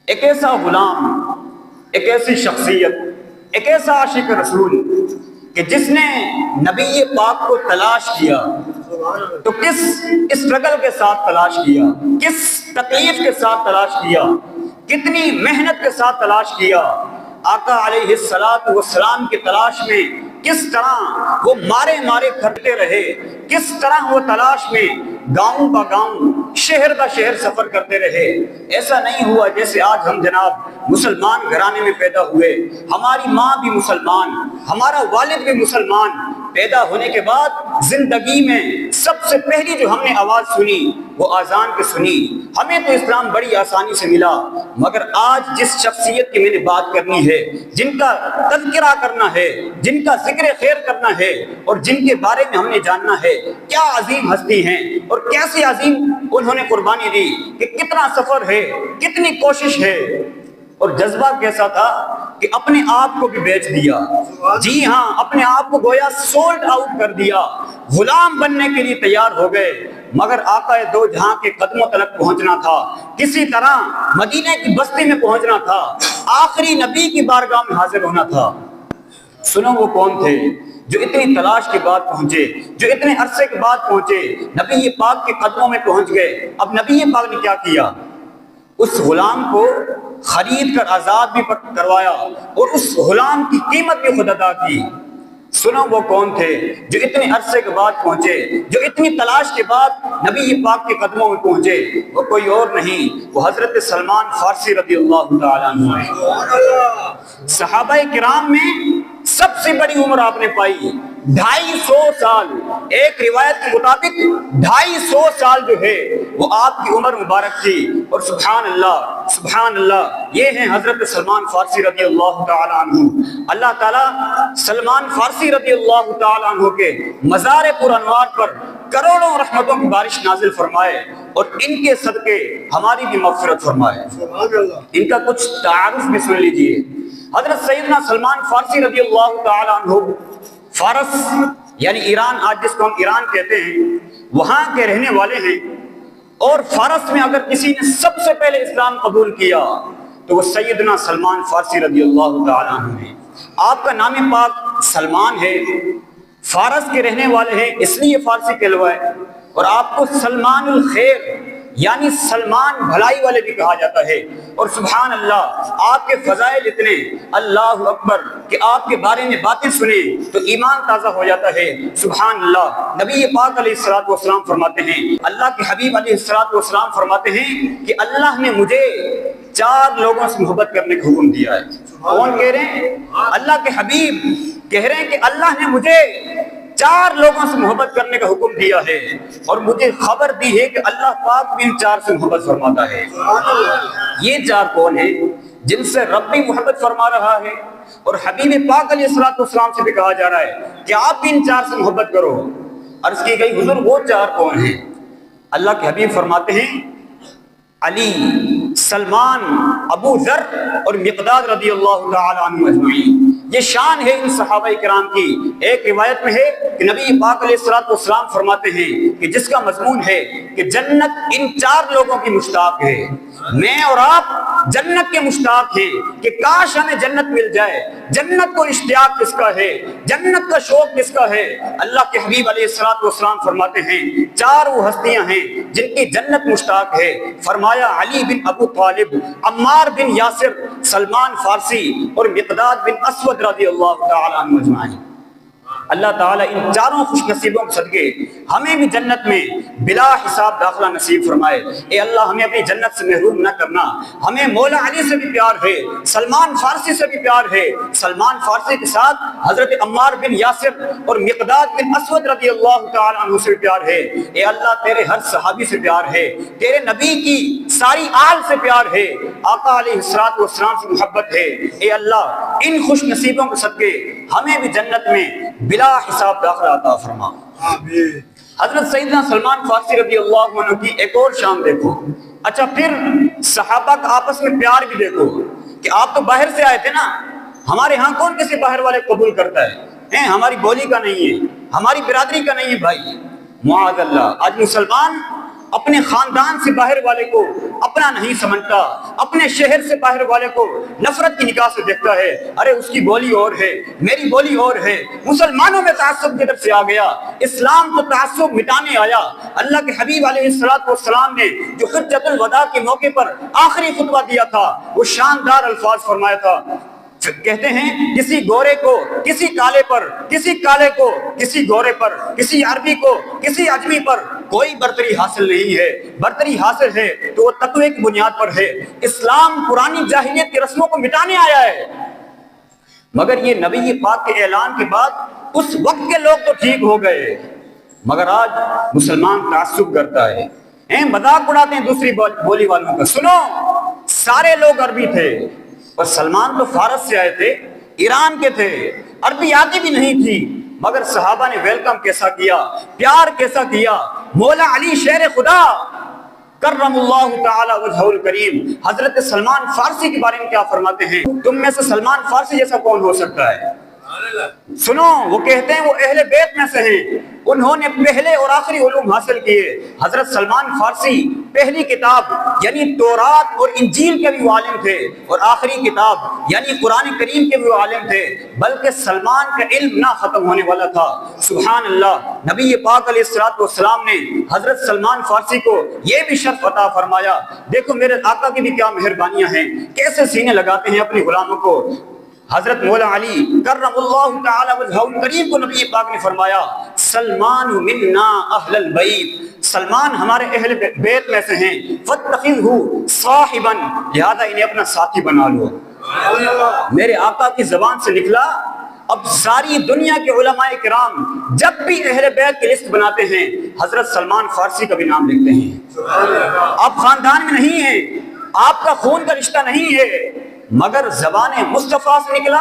ایک ایسا غلام، ایک ایسی شخصیت، ایک ایسا عاشق رسول کہ جس نے نبی پاک کو تلاش کیا تو کس اسٹرگل کے ساتھ تلاش کیا، کس تکلیف کے ساتھ تلاش کیا، کتنی محنت کے ساتھ تلاش کیا۔ آقا علیہ الصلوۃ والسلام کی تلاش میں کس طرح وہ مارے مارے کرتے رہے، کس طرح وہ تلاش میں گاؤں با گاؤں، شہر با شہر سفر کرتے رہے۔ ایسا نہیں ہوا جیسے آج ہم جناب مسلمان گھرانے میں پیدا ہوئے، ہماری ماں بھی مسلمان، ہمارا والد بھی مسلمان، پیدا ہونے کے بعد زندگی میں سب سے پہلی جو ہم نے آواز سنی وہ اذان کی سنی۔ ہمیں تو اسلام بڑی آسانی سے ملا، مگر آج جس شخصیت کی میں نے بات کرنی ہے، جن کا تذکرہ کرنا ہے، جن کا ذکر خیر کرنا ہے اور جن کے بارے میں ہم نے جاننا ہے کیا عظیم ہستی ہیں اور کیسے عظیم انہوں نے قربانی دی، کہ کتنا سفر ہے، کتنی کوشش ہے اور جذبہ کیسا تھا کہ اپنے آپ کو بھی بیچ دیا۔ جی ہاں، اپنے آپ کو گویا سولڈ آؤٹ کر دیا، غلام بننے کے لیے تیار ہو گئے، مگر آقا دو جہاں کے قدموں تلک پہنچنا تھا، کسی طرح مدینے کی بستی میں پہنچنا تھا، آخری نبی کی بارگاہ میں حاضر ہونا تھا۔ سنو وہ کون تھے جو اتنی تلاش کے بعد پہنچے، جو اتنے عرصے کے بعد پہنچے، نبی پاک کے قدموں میں پہنچ گئے۔ اب نبی پاک نے کیا کیا؟ اس غلام کو خرید کر آزاد بھی کروایا اور اس غلام کی قیمت بھی خود ادا کی۔ سنو وہ کون تھے جو اتنے عرصے کے بعد پہنچے، جو اتنی تلاش کے بعد نبی پاک کے قدموں میں پہنچے؟ وہ کوئی اور نہیں، وہ حضرت سلمان فارسی رضی اللہ تعالیٰ عنہ ہیں۔ صحابہ کرام میں سب سے بڑی عمر آپ نے پائی 250 سال، ایک روایت کے مطابق 250 سال جو ہے وہ آپ کی عمر مبارک تھی۔ اور سبحان اللہ، سبحان اللہ، یہ ہیں حضرت سلمان فارسی رضی اللہ تعالیٰ عنہ۔ اللہ تعالیٰ سلمان فارسی رضی اللہ تعالیٰ عنہ کے مزار پر انوار پر کروڑوں رحمتوں کی بارش نازل فرمائے اور ان کے صدقے ہماری بھی مغفرت فرمائے۔ ان کا کچھ تعارف بھی سن لیجئے۔ حضرت سیدنا سلمان فارسی رضی اللہ تعالیٰ عنہ فارس یعنی ایران، آج جس کو ہم ایران کہتے ہیں، وہاں کے رہنے والے ہیں، اور فارس میں اگر کسی نے سب سے پہلے اسلام قبول کیا تو وہ سیدنا سلمان فارسی رضی اللہ تعالیٰ عنہ ہیں۔ آپ کا نام پاک سلمان ہے، فارس کے رہنے والے ہیں اس لیے فارسی کہلوائے، اور آپ کو سلمان الخیر یعنی سلمان بھلائی والے بھی کہا جاتا ہے۔ اور سبحان اللہ، آپ کے فضائل اتنے، اللہ اکبر، کہ آپ کے بارے میں باتیں سنیں تو ایمان تازہ ہو جاتا ہے۔ سبحان اللہ، نبی پاک علیہ الصلوۃ والسلام فرماتے ہیں، اللہ کے حبیب علیہ الصلوۃ والسلام فرماتے ہیں کہ اللہ نے مجھے 4 لوگوں سے محبت کرنے کا حکم دیا ہے۔ کون کہہ رہے ہیں؟ اللہ کے حبیب کہہ رہے ہیں کہ اللہ نے مجھے 4 لوگوں سے محبت کرنے کا حکم دیا ہے، اور مجھے خبر دی ہے کہ اللہ پاک بھی ان 4 سے محبت فرماتا ہے۔ یہ 4 کون ہیں جن سے رب بھی محبت فرما رہا ہے اور حبیب پاک علیہ الصلوۃ والسلام سے بھی کہا جا رہا ہے کہ آپ بھی ان 4 سے محبت کرو؟ عرض کی گئی حضور وہ 4 کون ہیں؟ اللہ کے حبیب فرماتے ہیں علی، سلمان، ابو ذر اور مقداد رضی اللہ تعالی عنہ اجمعین۔ یہ شان ہے ان صحابہ کرام کی۔ ایک روایت میں ہے کہ نبی پاک علیہ الصلوۃ والسلام فرماتے ہیں کہ جس کا مضمون ہے کہ جنت ان 4 لوگوں کی مشتاق ہے۔ میں اور آپ جنت کے مشتاق ہیں کہ کاش ہمیں جنت مل جائے۔ جنت کو اشتیاق کس کا ہے؟ جنت کا شوق کس کا ہے؟ اللہ کے حبیب علیہ الصلوۃ والسلام فرماتے ہیں 4 وہ ہستیاں ہیں جن کی جنت مشتاق ہے۔ فرمایا علی بن ابو طالب، عمار بن یاسر، سلمان فارسی اور مقداد بن اسود رضی اللہ تعالی عنہ اجمعین۔ اللہ تعالیٰ ان 4 خوش نصیبوں کے صدقے ہمیں بھی جنت میں بلا حساب داخلہ نصیب فرمائے۔ اے اللہ ہمیں اپنی جنت سے محروم نہ کرنا۔ ہمیں مولا علی سے بھی پیار ہے، سلمان فارسی سے بھی پیار ہے، سلمان فارسی کے ساتھ حضرت عمار بن یاسر اور مقداد بن اسود رضی اللہ تعالی عنہ سے بھی پیار ہے۔ اے اللہ تیرے ہر صحابی سے پیار ہے، تیرے نبی کی ساری آل سے پیار ہے، آقا علیہ الصلوۃ والسلام سے محبت ہے۔ اے اللہ ان خوش نصیبوں کے صدقے ہمیں بھی جنت میں بلا حساب داخلہ عطا فرما۔ حضرت سیدنا سلمان فارسی رضی اللہ عنہ کی ایک اور شان دیکھو۔ اچھا پھر صحابہ کا آپس میں پیار بھی دیکھو کہ آپ تو باہر سے آئے تھے نا، ہمارے ہاں کون کسی باہر والے قبول کرتا ہے؟ ہماری بولی کا نہیں ہے، ہماری برادری کا نہیں ہے بھائی، معاذ اللہ۔ آج مسلمان اپنے خاندان سے باہر والے کو اپنا نہیں سمجھتا، اپنے شہر سے باہر والے کو نفرت کی نگاہ سے دیکھتا ہے، ارے اس کی بولی اور ہے، میری بولی اور ہے۔ مسلمانوں میں تعصب کی طرف سے آ گیا۔ اسلام تو تعصب مٹانے آیا۔ اللہ کے حبیب علیہ السلام نے جو حجۃ الوداع کے موقع پر آخری خطبہ دیا تھا، وہ شاندار الفاظ فرمایا تھا۔ کہتے ہیں کسی گورے کو کسی کالے پر، کسی کالے کو کسی گورے پر، کسی عربی کو کسی عجمی پر کوئی برتری حاصل نہیں ہے۔ برتری حاصل ہے تو وہ تقوی کی بنیاد پر ہے۔ اسلام پرانی جاہلیت کی رسموں کو مٹانے آیا ہے، مگر یہ نبی پاک کے اعلان کے بعد اس وقت کے لوگ تو ٹھیک ہو گئے، مگر آج مسلمان تعصب کرتا ہے، مذاق اڑاتے ہیں دوسری بولی والوں کا۔ سنو، سارے لوگ عربی تھے اور سلمان تو فارس سے آئے تھے، ایران کے تھے، عربی آتی بھی نہیں تھی، مگر صحابہ نے ویلکم کیسا کیا، پیار کیسا کیا۔ مولا علی شیر خدا کرم اللہ تعالی وجہہ الکریم حضرت سلمان فارسی کے بارے میں کیا فرماتے ہیں؟ تم میں سے سلمان فارسی جیسا کون ہو سکتا ہے؟ سنو، وہ کہتے ہیں وہ اہل بیت میں سے ہیں، انہوں نے پہلے اور آخری علوم حاصل کیے۔ حضرت سلمان فارسی پہلی کتاب یعنی تورات اور انجیل کے بھی وہ عالم تھے، اور آخری کتاب یعنی قرآن کریم کے بھی وہ عالم تھے، بلکہ سلمان کا علم نہ ختم ہونے والا تھا۔ سبحان اللہ، نبی پاک علیہ السلام نے حضرت سلمان فارسی کو یہ بھی شرف عطا فرمایا۔ دیکھو میرے آقا کی بھی کیا مہربانیاں ہیں، کیسے سینے لگاتے ہیں اپنے غلاموں کو۔ حضرت مولا علی کرم اللہ تعالی وجہہ الکریم کو نبی پاک نے فرمایا، سلمان منا اہل البیت، سلمان ہمارے اہل بیت میں سے ہیں، فاتخذہ صاحبا، لہذا انہیں اپنا ساتھی بنا لو۔ میرے آقا کی زبان سے نکلا، اب ساری دنیا کے علماء کرام جب بھی اہل بیت کی لسٹ بناتے ہیں حضرت سلمان فارسی کا بھی نام لکھتے ہیں۔ آپ خاندان میں نہیں ہیں، آپ کا خون کا رشتہ نہیں ہے، مگر زبان مصطفیٰ سے نکلا،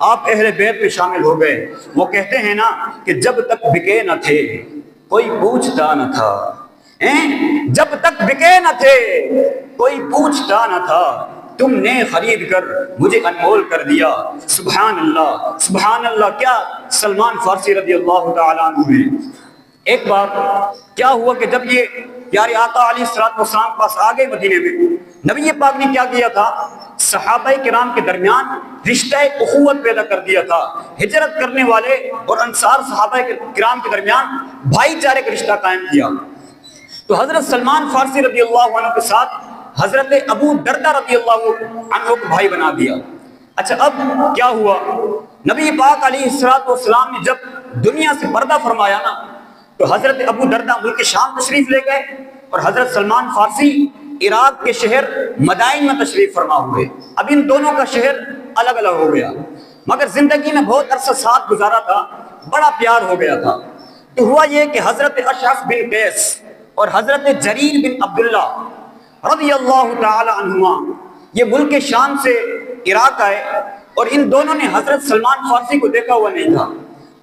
آپ اہل بیت میں شامل ہو گئے۔ وہ کہتے ہیں نا کہ جب تک بکے نہ تھے کوئی پوچھتا نہ تھا، جب تک بکے نہ تھے کوئی پوچھتا نہ تھا، تم نے خرید کر مجھے انمول کر دیا۔ سبحان اللہ، سبحان اللہ، کیا سلمان فارسی رضی اللہ تعالیٰ عنہ ہیں۔ ایک بار کیا ہوا کہ جب یہ پیارے آقا علیہ السلام پاس آ گئے مدینے میں، نبی پاک نے کیا کیا تھا؟ صحابہ کرام کے درمیان رشتہ اخوت پیدا کر دیا تھا۔ ہجرت کرنے والے اور انصار صحابہ کرام کے درمیان بھائی چارے کا رشتہ قائم کیا۔ تو حضرت سلمان فارسی رضی اللہ عنہ کے ساتھ حضرت ابو دردہ رضی اللہ عنہ کو بھائی بنا دیا۔ اچھا، اب کیا ہوا؟ نبی پاک علیہ السلام نے جب دنیا سے پردہ فرمایا نا، تو حضرت ابو دردہ ملک شام تشریف لے گئے اور حضرت سلمان فارسی عراق کے شہر مدائن میں تشریف فرما ہوئے۔ اب ان دونوں کا شہر الگ الگ ہو گیا، مگر زندگی میں بہت عرصہ ساتھ گزارا تھا، بڑا پیار ہو گیا تھا۔ تو ہوا یہ کہ حضرت اشعث بن قیس اور حضرت جریر بن عبداللہ رضی اللہ تعالی عنہما یہ ملک شام سے عراق آئے، اور ان دونوں نے حضرت سلمان فارسی کو دیکھا ہوا نہیں تھا۔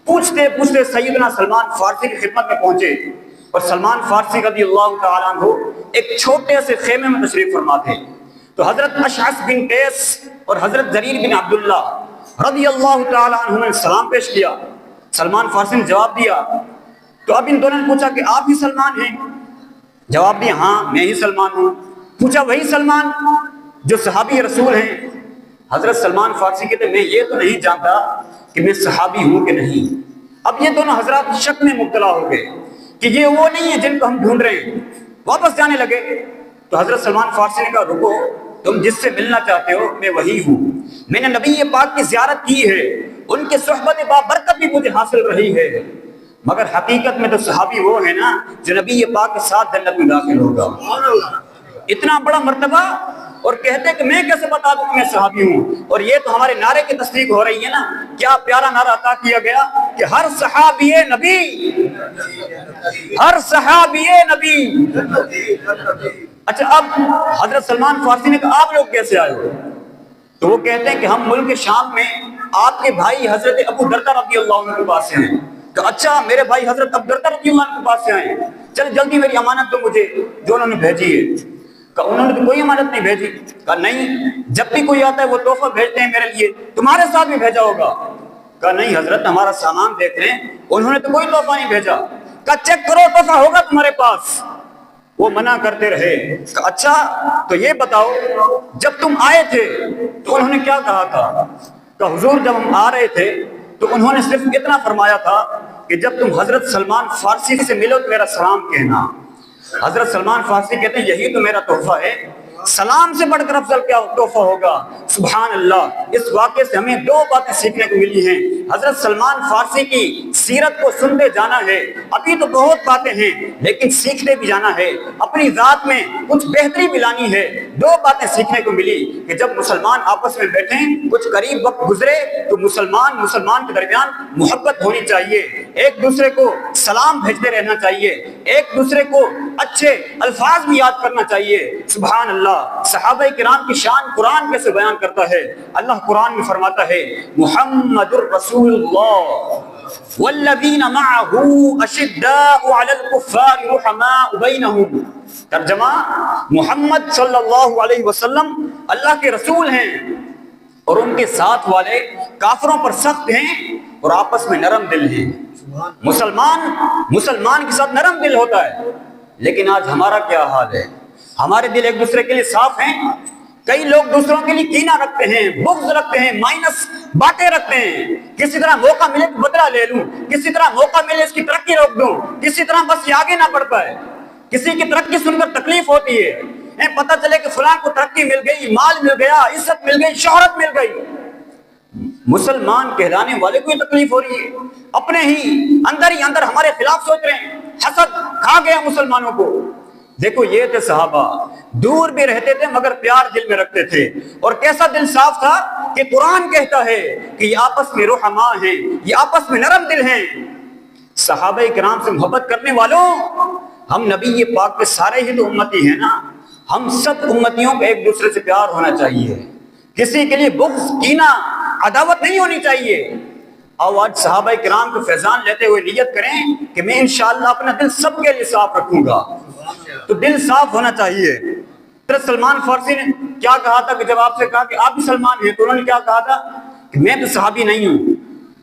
پوچھتے پوچھتے سیدنا سلمان فارسی کی خدمت میں پہنچے، اور سلمان فارسی رضی اللہ تعالیٰ عنہ ایک چھوٹے سے خیمے میں تشریف فرما تھے۔ تو حضرت اشعث بن قیس اور حضرت جریر بن عبداللہ رضی اللہ تعالیٰ عنہ نے سلام پیش کیا۔ سلمان فارسی نے جواب دیا، تو اب ان دونوں نے پوچھا کہ آپ ہی سلمان ہیں؟ جواب دیا، ہاں میں ہی سلمان ہوں۔ پوچھا وہی سلمان جو صحابی رسول ہیں؟ حضرت سلمان فارسی کہتے میں یہ تو نہیں جانتا کہ میں صحابی ہوں کہ نہیں۔ اب یہ دونوں حضرات شک میں مبتلا ہو گئے کہ یہ وہ نہیں ہے جن کو ہم ڈھونڈ رہے ہیں، واپس جانے لگے۔ تو حضرت سلمان فارسی نے کہا رکو، تم جس سے ملنا چاہتے ہو میں وہی ہوں، میں نے نبی پاک کی زیارت کی ہے، ان کے صحبت بابرکت بھی مجھے حاصل رہی ہے، مگر حقیقت میں تو صحابی وہ ہے نا جو نبی پاک کے ساتھ جنت میں داخل ہوگا۔ اتنا بڑا مرتبہ، اور کہتے کہ میں کیسے بتا دوں کہ میں صحابی ہوں؟ اور یہ تو ہمارے نعرے کی تصدیق ہو رہی ہے نا۔ کیا پیارا نعرہ عطا کیا گیا کہ ہر صحابی نبی، ہر صحابی نبی۔ اچھا، اب حضرت سلمان فارسی نے کہا آپ لوگ کیسے آئے ہو؟ تو وہ کہتے ہیں کہ ہم ملک شام میں آپ کے بھائی حضرت ابو دردہ رضی اللہ عنہ کے پاس سے ہیں۔ کہ اچھا، میرے بھائی حضرت ابو دردہ رضی اللہ عنہ کے پاس سے آئے ہیں، چل جلدی میری امانت دو مجھے جو انہوں نے بھیجی ہے۔ کہ انہوں نے تو کوئی امانت نہیں بھیجی۔ کہا نہیں، جب بھی کوئی آتا ہے وہ تحفہ بھیجتے ہیں میرے لیے، تمہارے ساتھ بھی بھیجا ہوگا۔ کہا نہیں حضرت، ہمارا سامان دیکھ لیں، انہوں نے تو کوئی تحفہ نہیں بھیجا۔ کہا چیک کرو، تحفہ ہوگا تمہارے پاس۔ وہ منع کرتے رہے. اچھا تو یہ بتاؤ جب تم آئے تھے تو انہوں نے کیا کہا تھا؟ کہ حضور جب ہم آ رہے تھے تو انہوں نے صرف اتنا فرمایا تھا کہ جب تم حضرت سلمان فارسی سے ملو تو میرا سلام کہنا. حضرت سلمان فارسی کہتے ہیں یہی تو میرا تحفہ ہے، سلام سے بڑھ کر افضل کیا تحفہ ہوگا. سبحان اللہ. اس واقعے سے ہمیں دو باتیں سیکھنے کو ملی ہیں. حضرت سلمان فارسی کی سیرت کو سنتے جانا ہے، ابھی تو بہت باتیں ہیں لیکن سیکھتے بھی جانا ہے، اپنی ذات میں کچھ بہتری بھی لانی ہے. دو باتیں سیکھنے کو ملی کہ جب مسلمان آپس میں بیٹھیں، کچھ قریب وقت گزرے تو مسلمان کے درمیان محبت ہونی چاہیے، ایک دوسرے کو سلام بھیجتے رہنا چاہیے، ایک دوسرے کو اچھے الفاظ بھی یاد کرنا چاہیے. سبحان اللہ. صحابہ کرام کی شان قرآن کیسے بیان کرتا ہے؟ اللہ قرآن میں فرماتا ہے محمد الرسول اللہ والذین معہ اشداء علی الکفار رحماء بینہم. ترجمہ، محمد صلی اللہ علیہ وسلم اللہ کے رسول ہیں اور ان کے ساتھ والے کافروں پر سخت ہیں اور آپس میں نرم دل ہیں. مسلمان کے ساتھ نرم دل ہوتا ہے، لیکن آج ہمارا کیا حال ہے؟ ہمارے دل ایک دوسرے کے لیے صاف ہیں؟ کئی لوگ دوسروں کے لیے کینہ رکھتے ہیں، بغض رکھتے ہیں، مائنس باتیں رکھتے ہیں. کسی طرح موقع ملے تو بدلہ لے لوں، کسی طرح موقع ملے اس کی ترقی روک دوں، کسی طرح بس یہ آگے نہ بڑھ پائے. کسی کی ترقی سن کر تکلیف ہوتی ہے، پتہ چلے کہ فلاں کو ترقی مل گئی، مال مل گیا، عزت مل گئی، شہرت مل گئی. مسلمان کہلانے والے کو یہ تکلیف ہو رہی ہے، اپنے ہی اندر ہمارے خلاف سوچ رہے ہیں. حسد کھا گیا مسلمانوں کو. دیکھو یہ تھے صحابہ، دور بھی رہتے تھے مگر پیار دل میں رکھتے تھے. اور کیسا دل صاف تھا کہ قرآن کہتا ہے کہ یہ آپس میں رحماء ہیں، یہ آپس میں نرم دل ہیں. صحابہ کرام سے محبت کرنے والوں، ہم نبی پاک کے سارے ہی تو امتی ہیں نا. ہم سب امتیوں کو ایک دوسرے سے پیار ہونا چاہیے، کسی کے لیے بغض، کینہ، عداوت نہیں ہونی چاہیے. اور آج صحابہ کرام کو فیضان لیتے ہوئے نیت کریں کہ میں انشاءاللہ اپنا دل سب کے لیے صاف رکھوں گا. تو دل صاف ہونا چاہیے. حضرت سلمان فارسی نے کیا کہا تھا کہ جب آپ سے کہا کہ آپ بھی سلمان ہیں تو انہوں نے کیا کہا تھا کہ میں تو صحابی نہیں ہوں.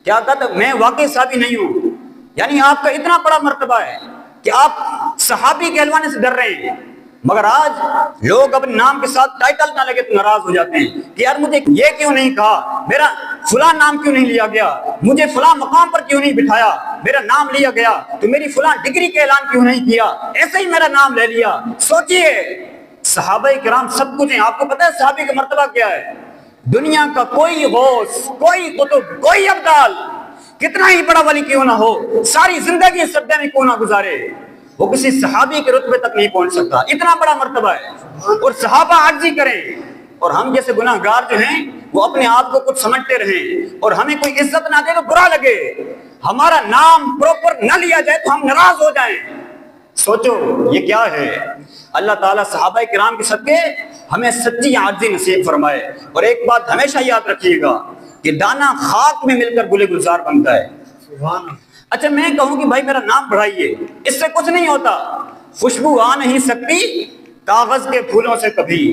کیا کہا تھا؟ میں واقعی صحابی نہیں ہوں. یعنی آپ کا اتنا بڑا مرتبہ ہے کہ آپ صحابی کہلوانے سے ڈر رہے ہیں. مگر آج لوگ اپنے نام کے ساتھ ٹائٹل نہ لگے تو ناراض ہو جاتے ہیں کہ یار مجھے یہ کیوں نہیں کہا، میرا فلاں نام کیوں نہیں لیا گیا، مجھے فلاں مقام پر کیوں نہیں بٹھایا، میرا نام لیا گیا تو میری فلاں ڈگری کا اعلان کیوں نہیں کیا، ایسے ہی میرا نام لے لیا. سوچئے صحابہ کرام سب کچھ ہیں. آپ کو پتہ ہے صحابی کا مرتبہ کیا ہے؟ دنیا کا کوئی غوث، کوئی قطب، کوئی ابدال، کتنا ہی بڑا ولی کیوں نہ ہو، ساری زندگی سجدے میں کیوں نہ گزارے، وہ کسی صحابی کے رتبے تک نہیں پہنچ سکتا. اتنا بڑا مرتبہ ہے. اور صحابہ عاجزی کریں اور ہم جیسے گناہگار جو ہیں وہ اپنے آپ کو کچھ سمجھتے رہیں اور ہمیں کوئی عزت نہ دے تو برا لگے، ہمارا نام پروپر نہ لیا جائے تو ہم ناراض ہو جائیں. سوچو یہ کیا ہے. اللہ تعالیٰ صحابہ کرام کے صدقے ہمیں سچی عاجزی نصیب فرمائے. اور ایک بات ہمیشہ یاد رکھیے گا کہ دانا خاک میں مل کر گل گلزار بنتا ہے. اچھا میں کہوں کہ بھائی میرا نام بڑھائیے، اس سے کچھ نہیں ہوتا. خوشبو آ نہیں سکتی کاغذ کے پھولوں سے کبھی.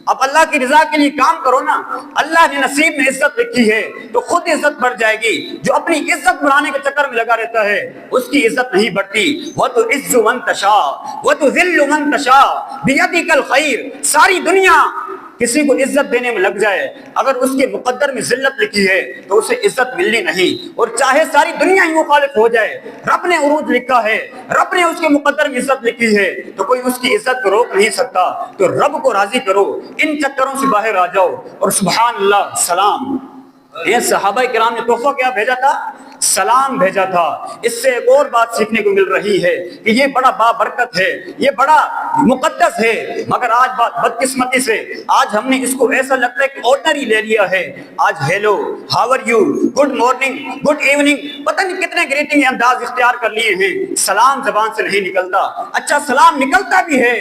اب اللہ کی رضا کے لیے کام کرو نا. اللہ نے نصیب میں عزت لکھی ہے تو خود عزت بڑھ جائے گی. جو اپنی عزت بڑھانے کے چکر میں لگا رہتا ہے اس کی عزت نہیں بڑھتی. وَتُعِزُّ مَن تَشَاءُ وَتُذِلُّ مَن تَشَاءُ بِيَدِكَ الْخَيْرُ. ساری دنیا کسی کو عزت دینے میں لگ جائے، اگر اس کے مقدر میں ذلت لکھی ہے تو اسے عزت ملنی نہیں. اور چاہے ساری دنیا ہی مخالف ہو جائے، رب نے عروج لکھا ہے، رب نے اس کے مقدر میں عزت لکھی ہے تو کوئی اس کی عزت کو روک نہیں سکتا. تو رب کو راضی کرو، ان چکروں سے باہر آ جاؤ. اور سبحان اللہ. سلام. یہ صحابہ کرام نے تحفہ کیا بھیجا تھا؟ سلام بھیجا تھا. اس سے ایک اور بات سیکھنے کو مل رہی ہے کہ یہ بڑا بابرکت ہے، یہ بڑا مقدس ہے. مگر آج بدقسمتی سے آج ہم نے اس کو ایسا لگتا ہے کہ آرڈنری لے لیا ہے. آج hello, how are you, good morning, good evening, پتہ نہیں کتنے گریٹنگ انداز اختیار کر لیے ہیں. سلام زبان سے نہیں نکلتا. اچھا سلام نکلتا بھی ہے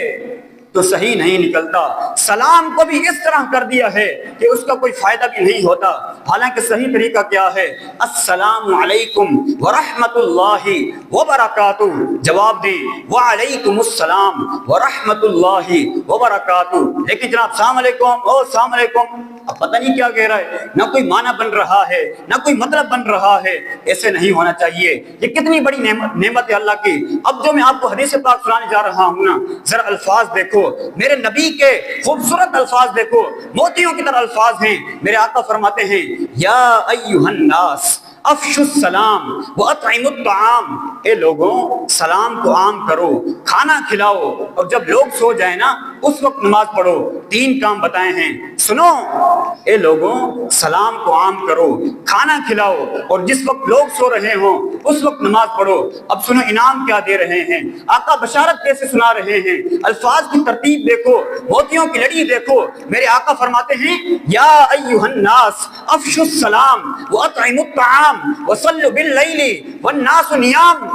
تو صحیح نہیں نکلتا. سلام کو بھی اس طرح کر دیا ہے کہ اس کا کوئی فائدہ بھی نہیں ہوتا. حالانکہ صحیح طریقہ کیا ہے؟ السلام علیکم ورحمۃ اللہ وبرکاتہ. جواب دیں وعلیکم السلام ورحمۃ اللہ وبرکاتہ. لیکن جناب السلام علیکم، السلام علیکم، اب پتہ نہیں کیا کہہ رہا ہے، نہ کوئی معنی بن رہا ہے نہ کوئی مطلب بن رہا ہے. ایسے نہیں ہونا چاہیے. یہ کتنی بڑی نعمت ہے اللہ کی. اب جو میں آپ کو حدیث پاک سنانے جا رہا ہوں نا، ذرا الفاظ دیکھو، میرے نبی کے خوبصورت الفاظ دیکھو، موتیوں کی طرح الفاظ ہیں. میرے آقا فرماتے ہیں یا ایھا الناس افشوا السلام واطعموا الطعام. اے لوگوں، سلام کو عام کرو، کھانا کھلاؤ، اور جب لوگ سو جائیں نا اس وقت نماز پڑھو. 3 کام بتائے ہیں. سنو، اے لوگوں، سلام کو عام کرو، کھانا کھلاؤ، اور جس وقت لوگ سو رہے ہوں اس وقت نماز پڑھو. اب سنو انعام کیا دے رہے ہیں آقا، بشارت کیسے سنا رہے ہیں. الفاظ کی ترتیب دیکھو، موتیوں کی لڑی دیکھو. میرے آقا فرماتے ہیں یا ایھا الناس افشوا السلام واطعموا الطعام وصلوا باللیل والناس نیام.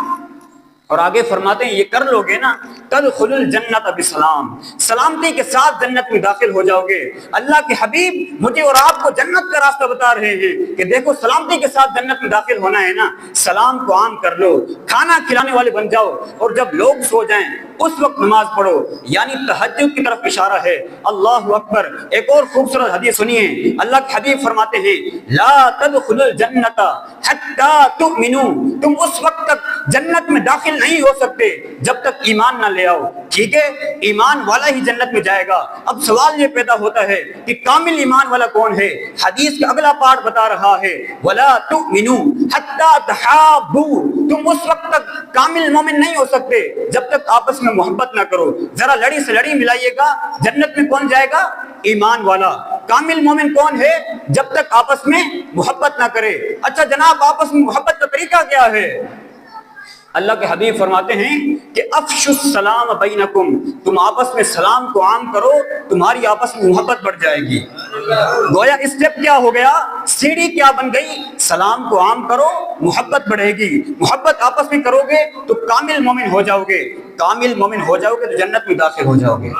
اور آگے فرماتے ہیں یہ کر لو گے نا تدخلوا الجنت بسلام، سلامتی کے ساتھ جنت میں داخل ہو جاؤ گے. اللہ کے حبیب مجھے اور آپ کو جنت کا راستہ بتا رہے ہیں کہ دیکھو سلامتی کے ساتھ جنت میں داخل ہونا ہے نا، سلام کو عام کر لو، کھانا کھلانے والے بن جاؤ، اور جب لوگ سو جائیں اس وقت نماز پڑھو. یعنی تہجد کی طرف اشارہ ہے. اللہ اکبر. ایک اور خوبصورت حدیث سنیے، اللہ کے حبیب فرماتے ہیں لا تدخلوا الجنت حتی تؤمنوا، تم اس وقت تک جنت میں داخل نہیں ہو سکتے جب تک ایمان نہ لے آؤ. ٹھیک ہے، ایمان والا ہی جنت میں جائے گا. اب سوال یہ پیدا ہوتا ہے کہ کامل ایمان والا کون ہے؟ حدیث کا اگلا پارٹ بتا رہا ہے ولا تؤمنوا حتی تحابوا، تم اس وقت تک کامل مومن نہیں ہو سکتے جب تک آپس میں محبت نہ کرو. ذرا لڑی سے لڑی ملائیے گا، جنت میں کون جائے گا؟ ایمان والا. کامل مومن کون ہے؟ جب تک آپس میں محبت نہ کرے. اچھا جناب، آپس میں محبت کا طریقہ کیا ہے؟ اللہ کے حبیب فرماتے ہیں کہ افشوا السلام بینکم، تم آپس میں سلام کو عام کرو، تمہاری آپس میں محبت بڑھ جائے گی. گویا اسٹیپ کیا ہو گیا، سیڑھی کیا بن گئی؟ سلام کو عام کرو، محبت بڑھے گی. محبت آپس میں کرو گے تو کامل مومن ہو جاؤ گے. کامل مومن ہو جاؤ گے تو جنت میں داخل ہو جاؤ گے.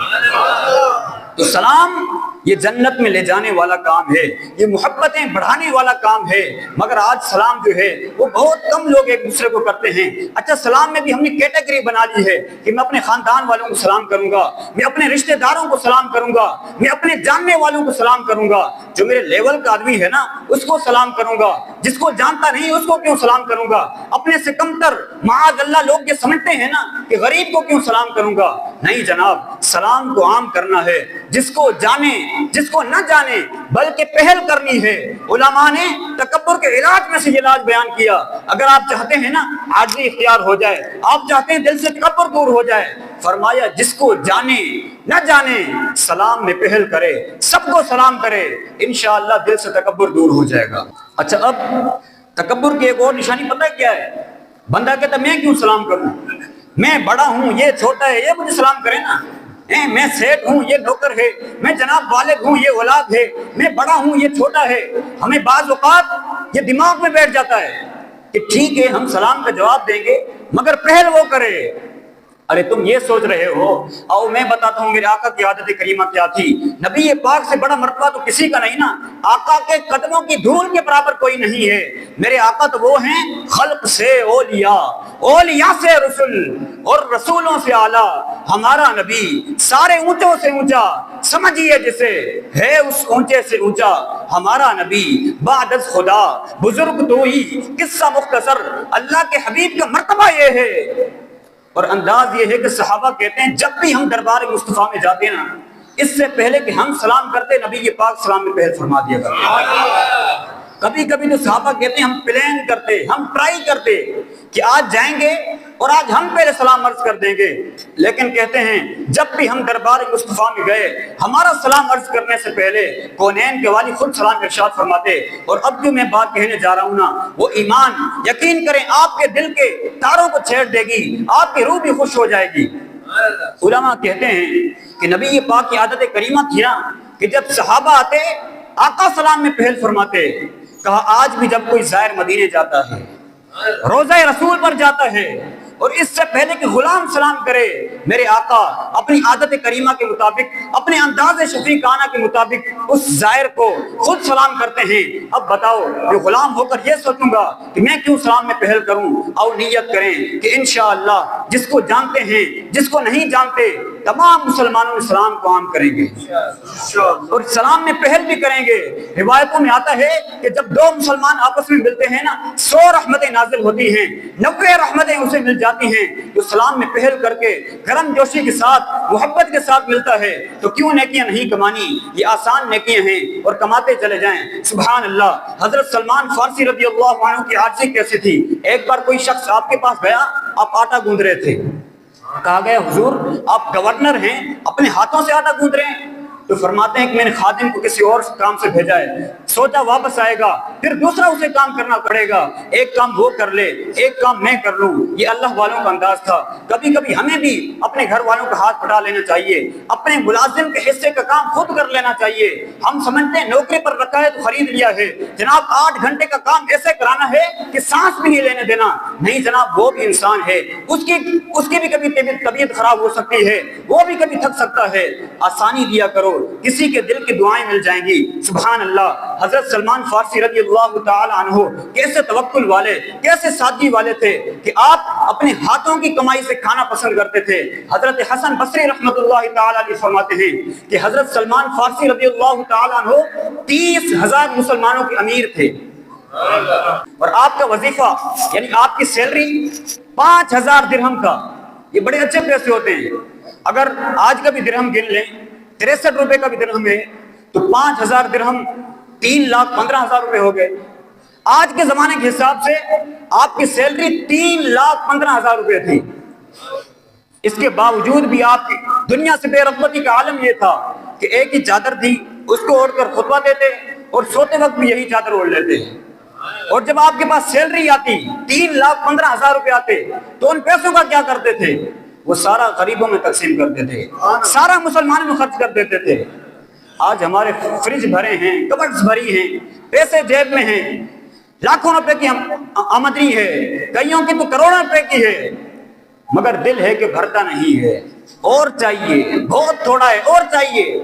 تو سلام یہ جنت میں لے جانے والا کام ہے، یہ محبتیں بڑھانے والا کام ہے. مگر آج سلام جو ہے وہ بہت کم لوگ ایک دوسرے کو کرتے ہیں. اچھا سلام میں بھی ہم نے کیٹیگری بنا لی ہے کہ میں اپنے خاندان والوں کو سلام کروں گا، میں اپنے رشتہ داروں کو سلام کروں گا، میں اپنے جاننے والوں کو سلام کروں گا. جو میرے لیول کا آدمی ہے نا اس کو سلام کروں گا، جس کو جانتا نہیں اس کو کیوں سلام کروں گا. اپنے سے کمتر معاذ اللہ لوگ یہ سمجھتے ہیں نا کہ غریب کو کیوں سلام کروں گا. نہیں جناب، سلام کو عام کرنا ہے، جس کو جانے جس کو نہ جانے بلکہ پہل کرنی ہے. علماء نے تکبر کے علاج میں سے یہ علاج بیان کیا. اگر آپ چاہتے ہیں نا عاجزی اختیار ہو جائے، آپ چاہتے ہیں دل سے تکبر دور ہو جائے، فرمایا جس کو جانے نہ جانے سلام میں پہل کرے، سب کو سلام کرے، انشاءاللہ دل سے تکبر دور ہو جائے گا. اچھا اب تکبر کی ایک اور نشانی پتہ ہے کیا ہے؟ بندہ کہتا میں کیوں سلام کروں، میں بڑا ہوں یہ چھوٹا ہے، یہ مجھے سلام کرے نا. میں سیٹ ہوں یہ نوکر ہے، میں جناب والد ہوں یہ اولاد ہے، میں بڑا ہوں یہ چھوٹا ہے. ہمیں بعض اوقات یہ دماغ میں بیٹھ جاتا ہے کہ ٹھیک ہے ہم سلام کا جواب دیں گے مگر پہل وہ کرے. ارے تم یہ سوچ رہے ہو، آؤ میں بتاتا ہوں میرے آقا کی عادت کریمہ کیا تھی. نبی پاک سے بڑا مرتبہ تو کسی کا نہیں نا، آقا کے قدموں کی دھول کے برابر کوئی نہیں ہے. میرے آقا تو وہ ہیں خلق سے اولیاء، اولیاء سے رسول، اور رسولوں سے اعلیٰ. ہمارا نبی سارے اونچوں سے اونچا، سمجھیے جسے ہے اس اونچے سے اونچا. ہمارا نبی بعد از خدا بزرگ تو ہی، قصہ مختصر. اللہ کے حبیب کا مرتبہ یہ ہے. اور انداز یہ ہے کہ صحابہ کہتے ہیں جب بھی ہم دربار مصطفیٰ میں جاتے ہیں نا، اس سے پہلے کہ ہم سلام کرتے نبی پاک سلام میں پہل فرما دیا کرتے. کبھی کبھی تو صحابہ کہتے ہیں ہم پلان کرتے، ہم ٹرائی کرتے کہ آج جائیں گے اور آج ہم پہلے سلام عرض کر دیں گے. لیکن کہتے ہیں جب بھی ہم دربار مصطفیٰ میں گئے، ہمارا سلام عرض کرنے سے پہلے کونین کے والی خود سلام ارشاد فرماتے. اور اب جو میں بات کہنے جا رہا ہوں نا وہ ایمان، یقین کریں آپ کے دل کے تاروں کو چھیڑ دے گی، آپ کی روح بھی خوش ہو جائے گی. علماء کہتے ہیں کہ نبی پاک کی عادت کریمہ تھی نا کہ جب صحابہ آتے آقا سلام میں پہل فرماتے. کہا آج بھی جب کوئی زائر مدینے جاتا ہے، روضہ رسول پر جاتا ہے، اور اس سے پہلے کہ غلام سلام کرے میرے آقا اپنی عادت کریمہ کے مطابق اپنے انداز شفیقانہ کے مطابق اس زائر کو خود سلام کرتے ہیں۔ اب بتاؤ میں غلام ہو کر یہ سوچوں گا کہ میں کیوں سلام میں پہل کروں؟ اور نیت کریں کہ انشاءاللہ جس کو جانتے ہیں جس کو نہیں جانتے تمام مسلمانوں میں سلام کو عام کریں گے اور سلام میں پہل بھی کریں گے۔ روایتوں میں آتا ہے کہ جب دو مسلمان آپس میں ملتے ہیں نا 100 رحمتیں نازل ہوتی ہیں، 90 رحمتیں اسے مل جاتی ہیں۔ جو سلام میں پہل کر کے گرم جوشی کے ساتھ محبت کے ساتھ ملتا ہے تو کیوں نیکیاں نہیں کمانی؟ یہ آسان نیکیاں ہیں اور کماتے چلے جائیں۔ سبحان اللہ۔ حضرت سلمان فارسی رضی اللہ عنہ کی عاجزی کیسی تھی؟ ایک بار کوئی شخص آپ کے پاس گیا، آپ آٹا گوندھ رہے تھے، کہا گیا حضور آپ گورنر ہیں اپنے ہاتھوں سے آٹا گوندھ رہے ہیں؟ تو فرماتے ہیں کہ میں نے خادم کو کسی اور کام سے بھیجا ہے، سوچا واپس آئے گا پھر دوسرا اسے کام کرنا پڑے گا، ایک کام وہ کر لے ایک کام میں کر لوں۔ یہ اللہ والوں کا انداز تھا۔ کبھی کبھی ہمیں بھی اپنے گھر والوں کا ہاتھ بٹا لینا چاہیے، اپنے ملازم کے حصے کا کام خود کر لینا چاہیے۔ ہم سمجھتے ہیں نوکری پر رکھا ہے تو خرید لیا ہے، جناب 8 گھنٹے کا کام ایسے کرانا ہے کہ سانس بھی نہیں لینے دینا۔ نہیں جناب، وہ بھی انسان ہے، اس کی بھی کبھی طبیعت خراب ہو سکتی ہے، وہ بھی کبھی تھک سکتا ہے۔ آسانی دیا کرو، کسی کے دل کی دعائیں مل جائیں گی۔ سبحان اللہ۔ حضرت سلمان فارسی رضی اللہ تعالی عنہ کیسے توکل والے، کیسے سادگی والے تھے کہ آپ اپنے ہاتھوں کی کمائی سے کھانا پسند کرتے تھے۔ حضرت حسن بصری رحمۃ اللہ تعالی علیہ فرماتے ہیں کہ حضرت سلمان فارسی رضی اللہ تعالی عنہ 30,000 مسلمانوں کے امیر تھے اور آپ کا وظیفہ یعنی آپ کی سیلری 5,000 درہم کا۔ یہ بڑے اچھے پیسے ہوتے ہیں۔ اگر آج کا بھی درہم گن لیں، 63 روپے کا بھی درہم ہے تو 5,000 درہم 3,15,000 روپے ہو گئے۔ آج کے زمانے کے حساب سے آپ کی سیلری 3,15,000 روپے تھی۔ اس کے باوجود بھی آپ کی دنیا سے بے رغبتی کا عالم یہ تھا کہ ایک ہی چادر تھی، اس کو اوڑھ کر خطبہ دیتے اور سوتے وقت بھی یہی چادر اوڑھ لیتے۔ اور جب آپ کے پاس سیلری آتی 3,15,000 روپے آتے تو ان پیسوں کا کیا کرتے تھے؟ وہ سارا غریبوں میں تقسیم کرتے تھے، سارا مسلمانوں میں خرچ کر دیتے تھے۔ آج ہمارے فریج بھرے ہیں، کبڈز بھری ہیں، پیسے جیب میں ہیں، لاکھوں روپے کی آمدنی ہے، کئیوں کی تو کروڑوں روپے کی ہے، مگر دل ہے کہ بھرتا نہیں ہے، اور چاہیے، بہت تھوڑا ہے، اور چاہیے۔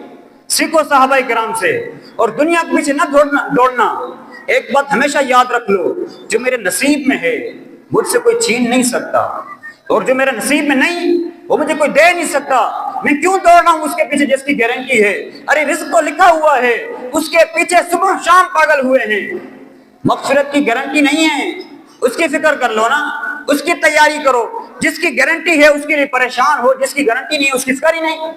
سیکھو صحابہ کرام سے اور دنیا کے پیچھے نہ دوڑنا۔ ایک بات ہمیشہ یاد رکھ لو، جو میرے نصیب میں ہے مجھ سے کوئی چھین نہیں سکتا، اور جو میرے نصیب میں نہیں وہ مجھے کوئی دے نہیں سکتا۔ میں کیوں دوڑ رہا ہوں اس کے پیچھے جس کی گارنٹی ہے؟ ارے رزق تو لکھا ہوا ہے، اس کے پیچھے صبح شام پاگل ہوئے ہیں۔ مغفرت کی گارنٹی نہیں ہے، اس کی فکر کر لو نا، اس کی تیاری کرو۔ جس کی گارنٹی ہے اس کے لیے پریشان ہو، جس کی گارنٹی نہیں ہے اس کی فکر ہی نہیں۔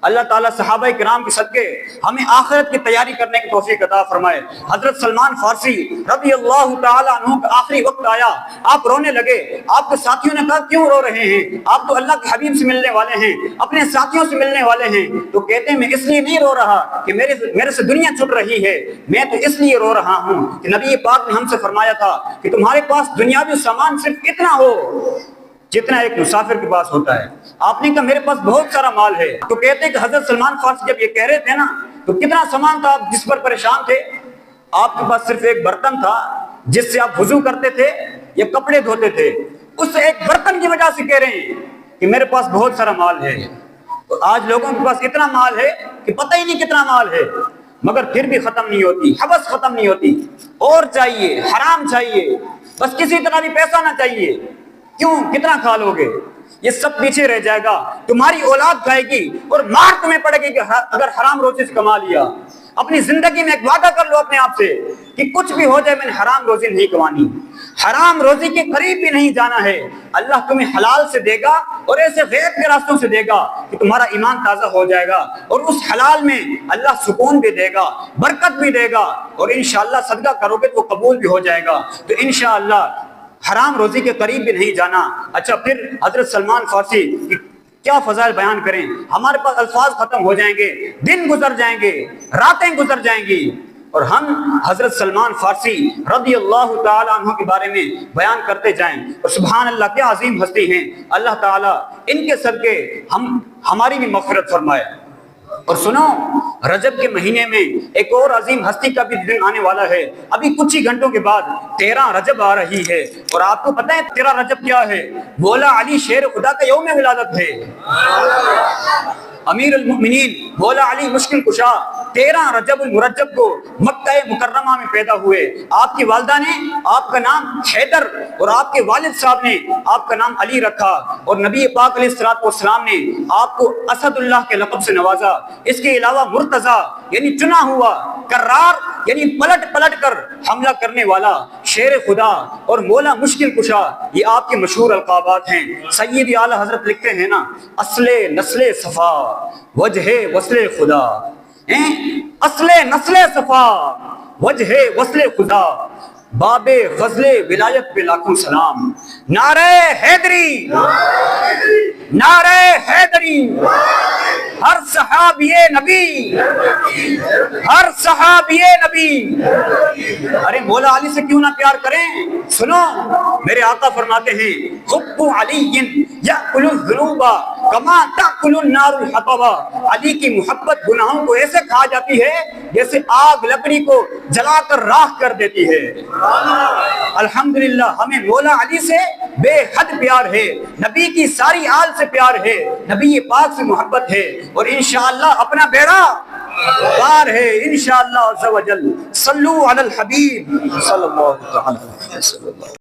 اللہ تعالیٰ صحابہ کرام کے صدقے ہمیں آخرت کی تیاری کرنے کی توفیق عطا فرمائے۔ حضرت سلمان فارسی رضی اللہ تعالیٰ عنہ کا آخری وقت آیا، آپ رونے لگے۔ آپ کے ساتھیوں نے کہا کیوں رو رہے ہیں؟ آپ تو اللہ کے حبیب سے ملنے والے ہیں، اپنے ساتھیوں سے ملنے والے ہیں۔ تو کہتے ہیں میں اس لیے نہیں رو رہا کہ میرے سے دنیا چھٹ رہی ہے، میں تو اس لیے رو رہا ہوں کہ نبی پاک نے ہم سے فرمایا تھا کہ تمہارے پاس دنیاوی سامان صرف اتنا ہو جتنا ایک مسافر کے پاس ہوتا ہے۔ آپ نے کہا میرے پاس بہت سارا مال ہے۔ تو کہتے ہیں کہ حضرت سلمان فارسی جب یہ کہہ رہے تھے نا تو کتنا سامان تھا آپ جس پر پریشان تھے؟ آپ کے پاس صرف ایک برتن تھا جس سے آپ وضو کرتے تھے یا کپڑے دھوتے تھے، اس ایک برتن کی وجہ سے کہہ رہے ہیں کہ میرے پاس بہت سارا مال ہے۔ تو آج لوگوں کے پاس اتنا مال ہے کہ پتہ ہی نہیں کتنا مال ہے، مگر پھر بھی ختم نہیں ہوتی، حوث ختم نہیں ہوتی، اور چاہیے، حرام چاہیے، بس کسی طرح بھی پیسہ نہ چاہیے۔ کیوں؟ کتنا کھا لو گے؟ یہ سب پیچھے رہ جائے گا، تمہاری اولاد کھائے گی اور مار تمہیں پڑے گی کہ اگر حرام روزی سے کما لیا۔ اپنی زندگی میں ایک وعدہ کر لو اپنے آپ سے کہ کچھ بھی ہو جائے میں نے حرام روزی نہیں کمانی، حرام روزی کے قریب بھی نہیں جانا ہے۔ اللہ تمہیں حلال سے دے گا اور ایسے غیب کے راستوں سے دے گا کہ تمہارا ایمان تازہ ہو جائے گا، اور اس حلال میں اللہ سکون بھی دے گا، برکت بھی دے گا، اور انشاءاللہ صدقہ کرو گے تو قبول بھی ہو جائے گا۔ تو انشاءاللہ حرام روزی کے قریب بھی نہیں جانا۔ اچھا، پھر حضرت سلمان فارسی کی کیا فضائل بیان کریں؟ ہمارے پاس الفاظ ختم ہو جائیں گے، دن گزر جائیں گے، راتیں گزر جائیں گی، اور ہم حضرت سلمان فارسی رضی اللہ تعالیٰ عنہ کے بارے میں بیان کرتے جائیں۔ اور سبحان اللہ کیا عظیم ہستی ہیں، اللہ تعالیٰ ان کے صدقے ہماری بھی مغفرت فرمائے۔ اور سنو، رجب کے مہینے میں ایک اور عظیم ہستی کا بھی دن آنے والا ہے. ابھی کچھ ہی گھنٹوں کے بعد 13 رجب آ رہی ہے. اور آپ کو پتہ ہے 13 رجب کیا ہے؟ مولا علی شیر خدا کا یوم ولادت ہے. امیر المؤمنین مولا علی مشکل کشا 13 رجب المرجب کو مکہ مکرمہ میں پیدا ہوئے. آپ کی والدہ نے آپ کا نام حیدر اور آپ کے والد صاحب نے آپ کا نام علی رکھا. اور نبی پاک علیہ الصلوۃ والسلام نے آپ کو اسد اللہ کے لقب سے نوازا. اس کے علاوہ مرتضی یعنی چنا ہوا، کرار یعنی پلٹ پلٹ کر حملہ کرنے والا، شیر خدا اور مولا مشکل کشا، یہ آپ کے مشہور القابات ہیں. سید اعلی حضرت لکھتے ہیں نا، اصل نسل صفا وجہ وصل خدا، اصل نسل صفا وجہ وصل خدا، باب فضل ولایت پہ لاکھوں سلام. نعرہ حیدری، نعرہ حیدری، ہر صحابی نبی، ہر صحابی نبی. ارے مولا علی سے کیوں نہ پیار کریں؟ سنو، میرے آقا فرماتے ہیں حب علی یأکل الذنوب کما تأکل النار الحطب. علی کی محبت گناہوں کو ایسے کھا جاتی ہے جیسے آگ لکڑی کو جلا کر راکھ کر دیتی ہے. الحمدللہ ہمیں مولا علی سے بے حد پیار ہے، نبی کی ساری آل سے پیار ہے، نبی پاک سے محبت ہے، اور انشاءاللہ اپنا بیڑا پار ہے انشاءاللہ عز و جل. صلو علی الحبیب صلی اللہ علیہ وسلم.